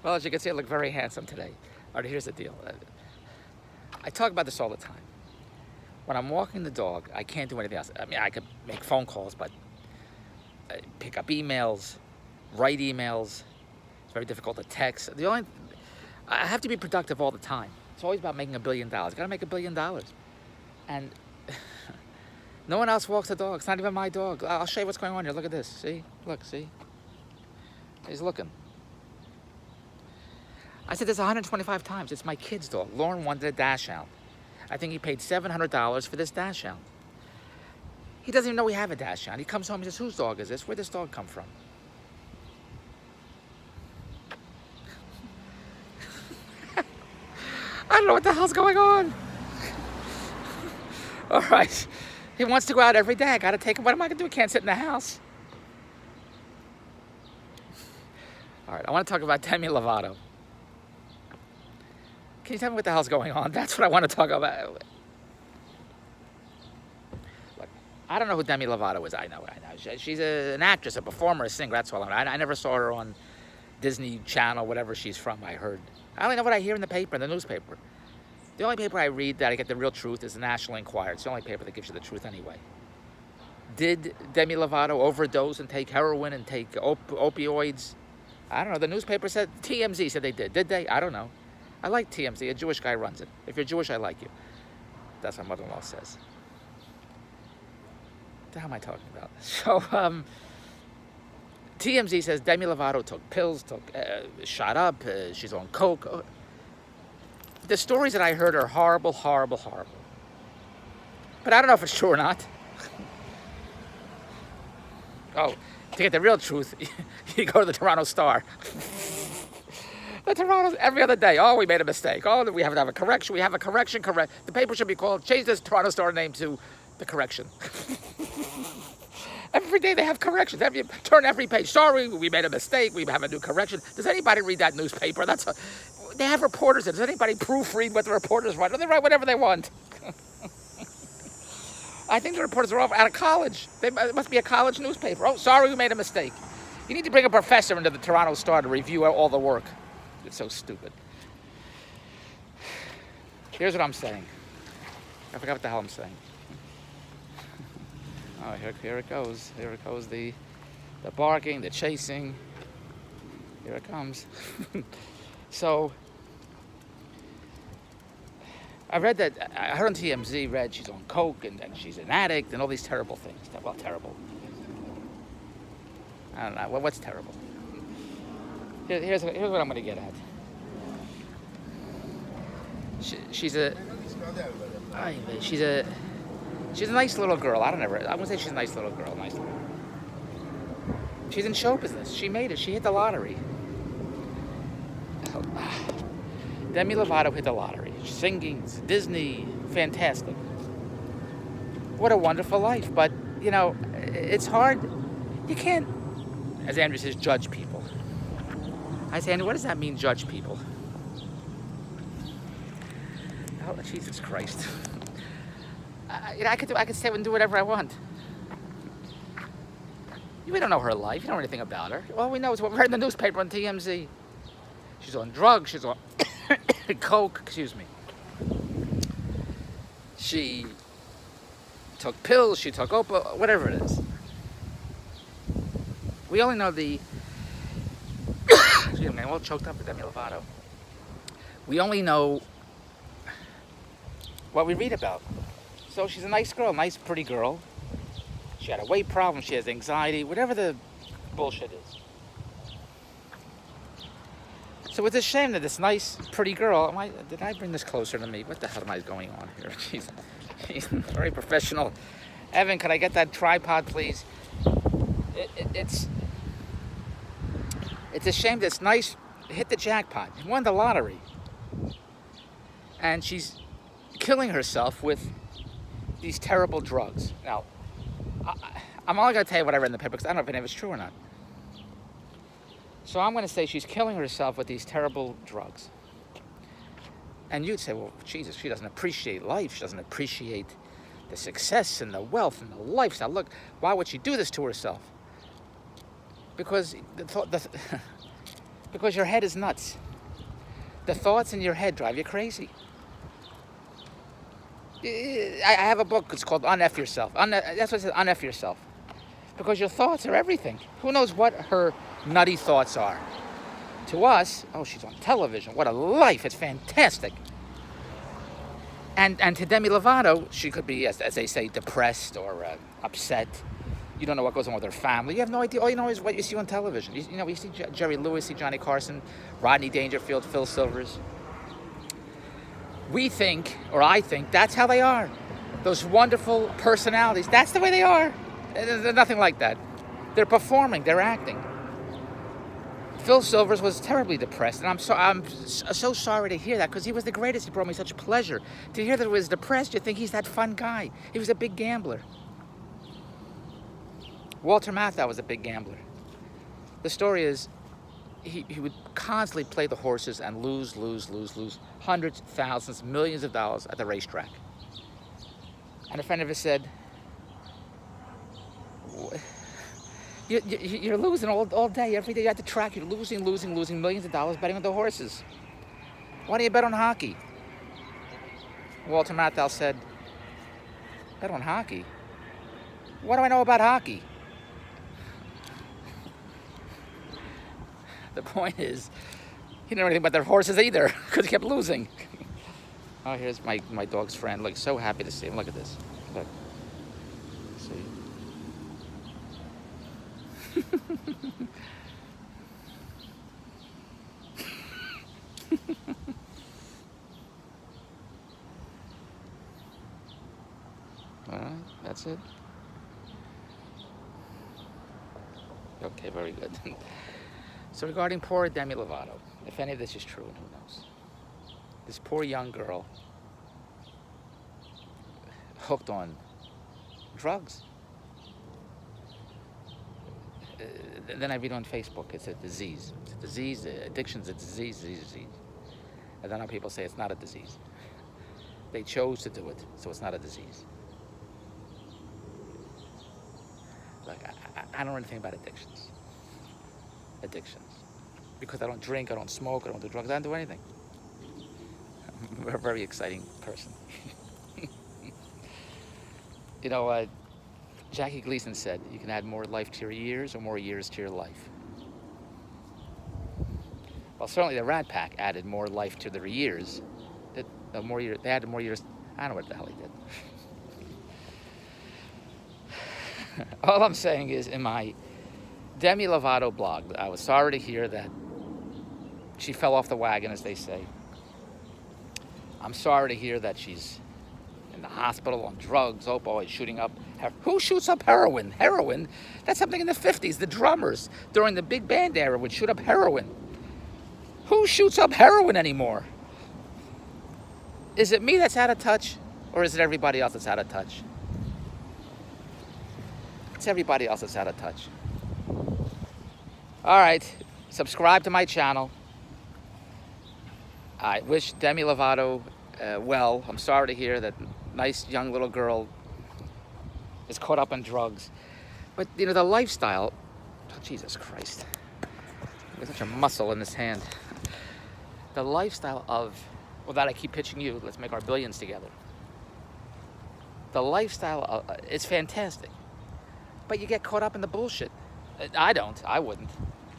Well, as you can see, I look very handsome today. All right, here's the deal. I talk about this all the time. When I'm walking the dog, I can't do anything else. I mean, I could make phone calls, but pick up emails, write emails. It's very difficult to text. I have to be productive all the time. It's always about making $1 billion. Gotta make $1 billion. And no one else walks the dog. It's not even my dog. I'll show you what's going on here. Look at this. See? Look, see? He's looking. I said this 125 times. It's my kid's dog. Lauren wanted a Dachshund. I think he paid $700 for this Dachshund. He doesn't even know we have a Dachshund. He comes home and says, whose dog is this? Where'd this dog come from? I don't know what the hell's going on. All right. He wants to go out every day. I got to take him. What am I going to do? I can't sit in the house. All right. I want to talk about Demi Lovato. Can you tell me what the hell's going on? That's what I want to talk about. Look, I don't know who Demi Lovato is. I know. She's an actress, a performer, a singer. That's all I know. I never saw her on Disney Channel, whatever she's from, I heard. I only know what I hear in the paper, in the newspaper. The only paper I read that I get the real truth is the National Enquirer. It's the only paper that gives you the truth anyway. Did Demi Lovato overdose and take heroin and take opioids? I don't know. The newspaper said, TMZ said they did. Did they? I don't know. I like TMZ. A Jewish guy runs it. If you're Jewish, I like you. That's what my mother-in-law says. What the hell am I talking about? So, TMZ says Demi Lovato took pills, shot up, she's on coke. The stories that I heard are horrible, horrible, horrible. But I don't know if it's true or not. Oh, to get the real truth, you go to the Toronto Star. The Toronto, every other day, oh, we made a mistake. Oh, we have to have a correction. We have a correction, correct. The paper should be called, change this Toronto Star name to the correction. Every day they have corrections. Turn every page. Sorry, we made a mistake. We have a new correction. Does anybody read that newspaper? They have reporters. Does anybody proofread what the reporters write? Or they write whatever they want. I think the reporters are all out of college. It must be a college newspaper. Oh, sorry, we made a mistake. You need to bring a professor into the Toronto Star to review all the work. It's so stupid. Here's what I'm saying. I forgot what the hell I'm saying. Oh, here it goes. Here it goes. The barking, the chasing. Here it comes. So, I read that, I heard on TMZ, she's on coke and she's an addict and all these terrible things. Well, terrible. I don't know. Well, what's terrible? Here's what I'm going to get at. She's a nice little girl. I wouldn't say she's a nice little girl. She's in show business. She made it. She hit the lottery. Demi Lovato hit the lottery. Singing, Disney, fantastic. What a wonderful life. But, you know, it's hard. You can't, as Andrew says, judge people. I say, Andrew, what does that mean, judge people? Oh, Jesus Christ. I could stay and do whatever I want. We don't know her life. You don't know anything about her. All we know is what we read in the newspaper on TMZ. She's on drugs. She's on coke. Excuse me. She took pills. She took whatever it is. We only know the... Excuse me, I'm all choked up with Demi Lovato. We only know what we read about. So she's a nice girl, nice, pretty girl. She had a weight problem, she has anxiety, whatever the bullshit is. So it's a shame that this nice, pretty girl, did I bring this closer to me? What the hell am I going on here? She's very professional. Evan, could I get that tripod, please? It's a shame this nice, hit the jackpot, won the lottery. And she's killing herself with these terrible drugs. Now, I'm only going to tell you what I read in the paper because I don't know if any of it's true or not. So I'm going to say she's killing herself with these terrible drugs. And you'd say, well, Jesus, she doesn't appreciate life. She doesn't appreciate the success and the wealth and the lifestyle. Look, why would she do this to herself? Because Because your head is nuts. The thoughts in your head drive you crazy. I have a book, it's called Unf Yourself. That's what it says, Unf Yourself. Because your thoughts are everything. Who knows what her nutty thoughts are? To us, oh, she's on television. What a life. It's fantastic. And to Demi Lovato, she could be, as they say, depressed or upset. You don't know what goes on with her family. You have no idea. All you know is what you see on television. You know, you see Jerry Lewis, see Johnny Carson, Rodney Dangerfield, Phil Silvers. We think, or I think, that's how they are. Those wonderful personalities, that's the way they are. They're nothing like that. They're performing, they're acting. Phil Silvers was terribly depressed, and I'm so sorry to hear that, because he was the greatest. He brought me such pleasure. To hear that he was depressed, you think he's that fun guy. He was a big gambler. Walter Matthau was a big gambler. The story is, he would constantly play the horses and lose hundreds, thousands, millions of dollars at the racetrack. And a friend of his said, you're losing all day, every day at the track. You're losing millions of dollars betting on the horses. Why don't you bet on hockey? Walter Matthau said, bet on hockey? What do I know about hockey? The point is, he didn't know anything about their horses either, because he kept losing. Oh, here's my dog's friend. Look, so happy to see him. Look at this. Look. See? All right, that's it. Okay, very good. So regarding poor Demi Lovato, if any of this is true, and who knows, this poor young girl hooked on drugs. Then I read on Facebook, it's a disease. It's a disease, addiction's a disease. And then people say it's not a disease. They chose to do it, so it's not a disease. Look, I don't know anything about addictions. Because I don't drink, I don't smoke, I don't do drugs, I don't do anything. I'm a very exciting person. You know, Jackie Gleason said, you can add more life to your years or more years to your life. Well, certainly the Rat Pack added more life to their years. They added more years. I don't know what the hell he did. All I'm saying is, in my Demi Lovato blog, I was sorry to hear that she fell off the wagon, as they say. I'm sorry to hear that she's in the hospital on drugs. Oh boy, shooting up. Who shoots up heroin? Heroin? That's something in the 50s. The drummers during the big band era would shoot up heroin. Who shoots up heroin anymore? Is it me that's out of touch, or is it everybody else that's out of touch? It's everybody else that's out of touch. All right, subscribe to my channel. I wish Demi Lovato well. I'm sorry to hear that nice young little girl is caught up in drugs. But, you know, the lifestyle, oh, Jesus Christ. There's such a muscle in this hand. The lifestyle of, well, that I keep pitching you, let's make our billions together. The lifestyle, it's fantastic. But you get caught up in the bullshit. I wouldn't.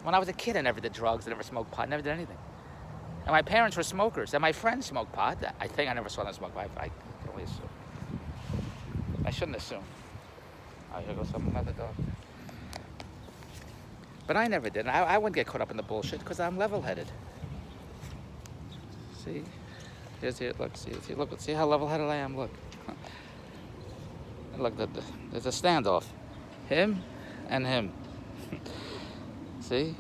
When I was a kid, I never did drugs, I never smoked pot, never did anything. And my parents were smokers, and my friends smoked pot. I think I never saw them smoke pot. I can only assume. I shouldn't assume. Oh, here goes something another dog. But I never did. I wouldn't get caught up in the bullshit because I'm level-headed. See? Here, look, see how level-headed I am, look. Look, there's a standoff. Him and him. See?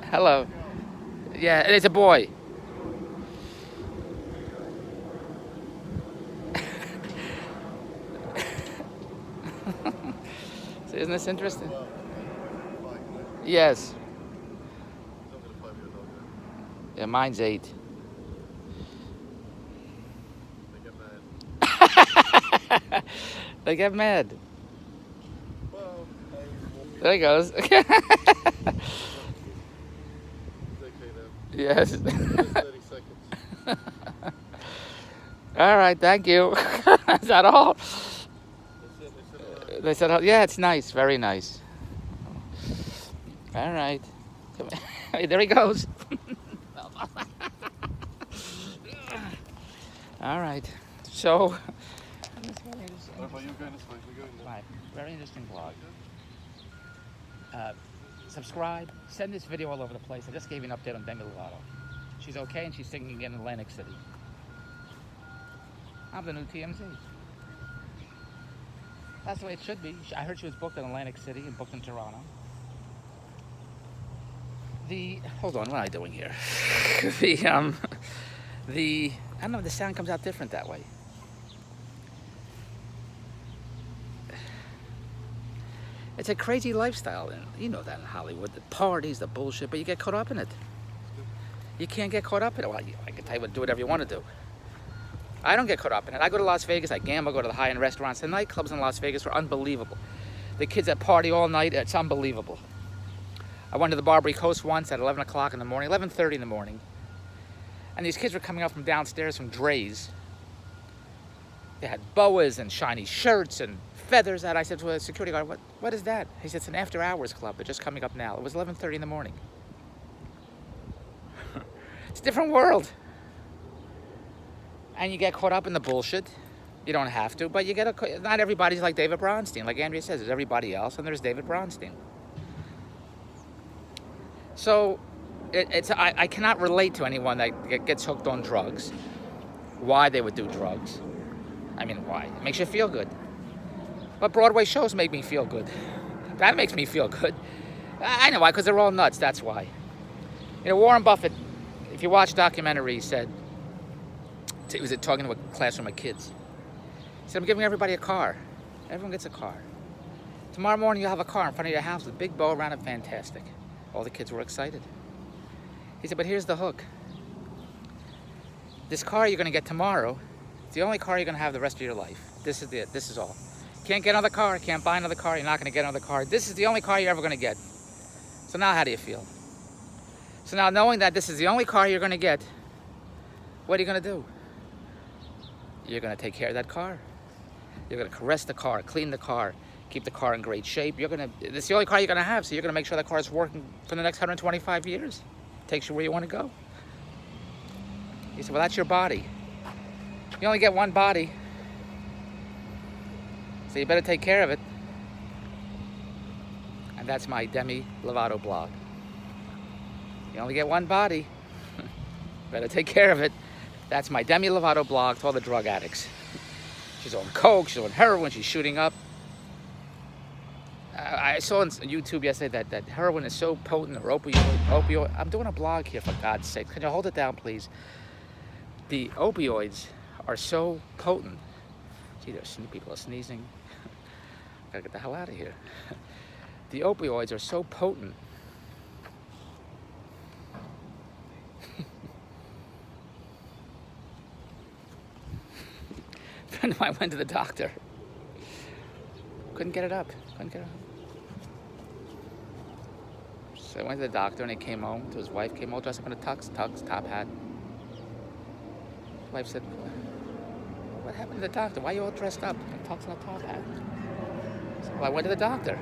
Hello. Yeah, it's a boy. So isn't this interesting? Yes. Yeah, mine's 8. They get mad. Well, There he goes. It's okay now. Yes. 30 seconds. All right, thank you. Is that all? They said, yeah, it's nice, very nice. All right. Hey, there he goes. All right. So, What about you going this way? We're going there. right, very interesting blog. Subscribe. Send this video all over the place. I just gave you an update on Demi Lovato. She's okay and she's singing again in Atlantic City. I'm the new TMZ. That's the way it should be. I heard she was booked in Atlantic City and booked in Toronto. Hold on, what am I doing here? I don't know, the sound comes out different that way. It's a crazy lifestyle, and you know that in Hollywood. The parties, the bullshit, but you get caught up in it. You can't get caught up in it. Well, I can tell you what, do whatever you want to do. I don't get caught up in it. I go to Las Vegas, I gamble, go to the high-end restaurants. The nightclubs in Las Vegas are unbelievable. The kids that party all night, it's unbelievable. I went to the Barbary Coast once at 11 o'clock in the morning, 11:30 in the morning. And these kids were coming up from downstairs from Dre's. They had boas and shiny shirts and feathers out. I said to the security guard, what is that? He said, it's an after-hours club. They're just coming up now. It was 11:30 in the morning. It's a different world. And you get caught up in the bullshit. You don't have to, but you get not everybody's like David Bronstein. Like Andrea says, there's everybody else, and there's David Bronstein. So I cannot relate to anyone that gets hooked on drugs. Why they would do drugs. I mean, why? It makes you feel good. But Broadway shows make me feel good. That makes me feel good. I know why, because they're all nuts, that's why. You know, Warren Buffett, if you watch the documentary, he said, he was talking to a classroom of kids. He said, I'm giving everybody a car. Everyone gets a car. Tomorrow morning you'll have a car in front of your house with a big bow around it, fantastic. All the kids were excited. He said, but here's the hook. This car you're gonna get tomorrow, it's the only car you're gonna have the rest of your life. This is it, this is all. Can't get another car, can't buy another car, you're not gonna get another car. This is the only car you're ever gonna get. So now how do you feel? So now knowing that this is the only car you're gonna get, what are you gonna do? You're gonna take care of that car. You're gonna caress the car, clean the car, keep the car in great shape. This is the only car you're gonna have, so you're gonna make sure that car is working for the next 125 years. Takes you where you wanna go. He said, well, that's your body. You only get one body, so you better take care of it. And that's my Demi Lovato blog. You only get one body, better take care of it. That's my Demi Lovato blog to all the drug addicts. She's on coke, she's on heroin, she's shooting up. I saw on YouTube yesterday that heroin is so potent, or opioid. I'm doing a blog here, for God's sake. Can you hold it down, please? The opioids are so potent. Gee, people are sneezing. Gotta get the hell out of here. The opioids are so potent. A friend of mine went to the doctor. Couldn't get it up. So I went to the doctor and he came home to his wife, came all dressed up in a tux, top hat. His wife said, what happened to the doctor? Why are you all dressed up in a tux and a top hat? I said, well, I went to the doctor.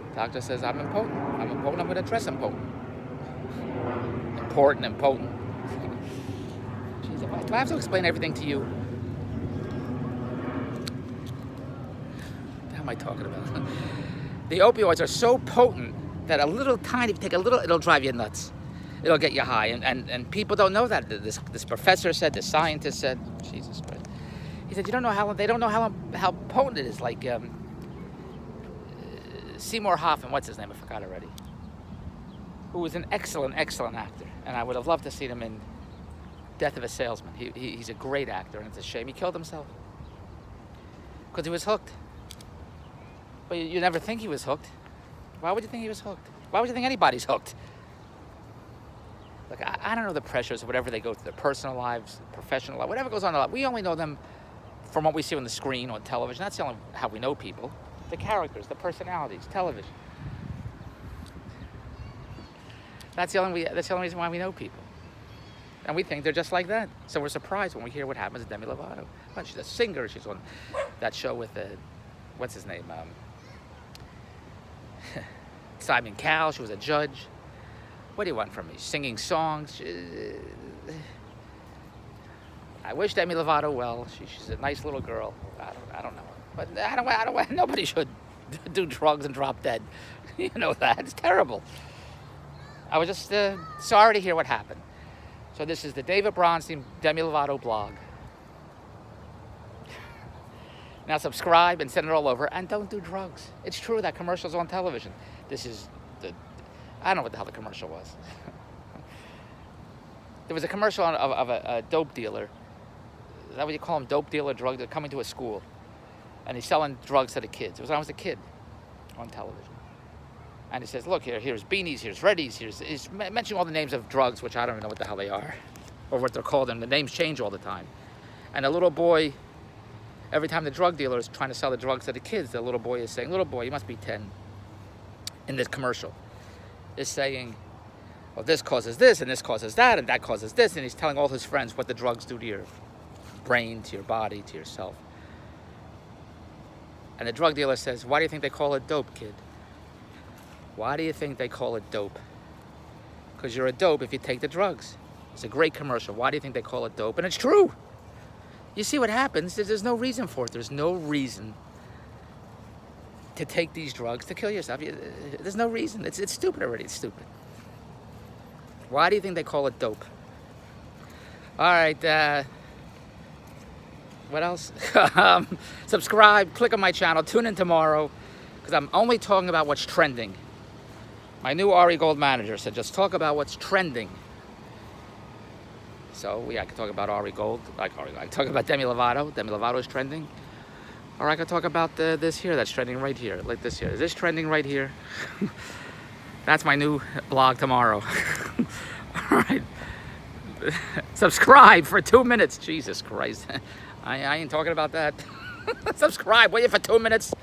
The doctor says, I'm impotent. I'm going to dress impotent. Important. Jeez, do I have to explain everything to you? What the hell am I talking about? The opioids are so potent that if you take a little, it'll drive you nuts. It'll get you high. And people don't know that. This professor said, this scientist said, Jesus Christ. He said, they don't know how potent it is. Like Seymour Hoffman, what's his name? I forgot already. Who was an excellent actor. And I would have loved to see him in Death of a Salesman. He's a great actor, and it's a shame he killed himself. Because he was hooked. But you never think he was hooked. Why would you think he was hooked? Why would you think anybody's hooked? Look, I don't know the pressures of whatever they go through, their personal lives, professional life, whatever goes on in their life. We only know them from what we see on the screen, on television. That's the only how we know people. the characters, the personalities, television. That's the only reason why we know people. And we think they're just like that. So we're surprised when we hear what happens to Demi Lovato. Well, she's a singer. She's on that show with what's his name? Simon Cowell. She was a judge. What do you want from me? Singing songs. I wish Demi Lovato well. She's a nice little girl. I don't know. But I don't. Nobody should do drugs and drop dead. You know that. It's terrible. I was just sorry to hear what happened. So this is the David Bronstein Demi Lovato blog. Now subscribe and send it all over, and don't do drugs. It's true that commercials on television. This is I don't know what the hell the commercial was. There was a commercial of a dope dealer. Is that what you call them? Dope dealer, drug dealer, coming to a school. And he's selling drugs to the kids. It was when I was a kid on television. And he says, look, here's beanies, here's Reddies, he's mentioning all the names of drugs, which I don't even know what the hell they are, or what they're called, and the names change all the time. And a little boy, every time the drug dealer is trying to sell the drugs to the kids, the little boy is saying, little boy, you must be 10, in this commercial, is saying, well, this causes this, and this causes that, and that causes this, and he's telling all his friends what the drugs do to your brain, to your body, to yourself. And the drug dealer says, why do you think they call it dope, kid? Why do you think they call it dope? Because you're a dope if you take the drugs. It's a great commercial. Why do you think they call it dope? And it's true. You see what happens. There's no reason for it. There's no reason to take these drugs to kill yourself. There's no reason. It's stupid already. It's stupid. Why do you think they call it dope? All right. What else? Subscribe. Click on my channel. Tune in tomorrow, because I'm only talking about what's trending. My new Ari Gold manager said, just talk about what's trending. So I could talk about Ari Gold. I can talk about Demi Lovato. Demi Lovato is trending. Or I could talk about this here that's trending right here. Like this here. Is this trending right here? That's my new blog tomorrow. All right. Subscribe for 2 minutes. Jesus Christ. I ain't talking about that. Subscribe. Wait for 2 minutes.